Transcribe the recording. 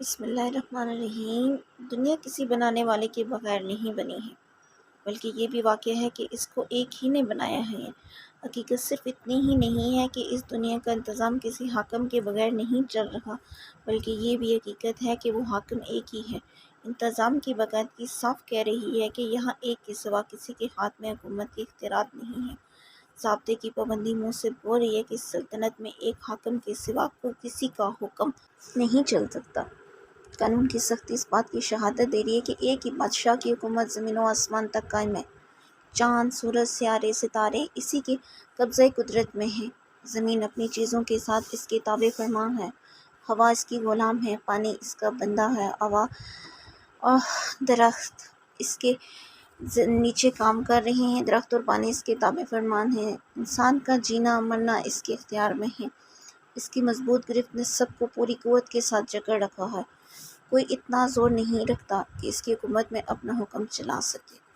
بسم اللہ الرحمن الرحیم۔ دنیا کسی بنانے والے کے بغیر نہیں بنی ہے، بلکہ یہ بھی واقع ہے کہ اس کو ایک ہی نے بنایا ہے۔ حقیقت صرف اتنی ہی نہیں ہے کہ اس دنیا کا انتظام کسی حاکم کے بغیر نہیں چل رہا، بلکہ یہ بھی حقیقت ہے کہ وہ حاکم ایک ہی ہے۔ انتظام کی باقاعدگی صاف کہہ رہی ہے کہ یہاں ایک کے سوا کسی کے ہاتھ میں حکومت کے اختیارات نہیں ہیں۔ ضابطے کی پابندی منہ سے بول رہی ہے کہ اس سلطنت میں ایک حاکم کے سوا کو کسی کا حکم نہیں چل سکتا۔ قانون کی سختی اس بات کی شہادت دے رہی ہے کہ ایک ہی بادشاہ کی حکومت زمین و آسمان تک قائم ہے۔ چاند، سورج، سیارے، ستارے اسی کے قبضۂ قدرت میں ہیں۔ زمین اپنی چیزوں کے ساتھ اس کے تابع فرمان ہے۔ ہوا اس کی غلام ہے، پانی اس کا بندہ ہے، ہوا اور درخت اس کے نیچے کام کر رہے ہیں۔ درخت اور پانی اس کے تابع فرمان ہیں۔ انسان کا جینا مرنا اس کے اختیار میں ہے۔ اس کی مضبوط گرفت نے سب کو پوری قوت کے ساتھ جکڑ رکھا ہے۔ کوئی اتنا زور نہیں رکھتا کہ اس کی حکومت میں اپنا حکم چلا سکے۔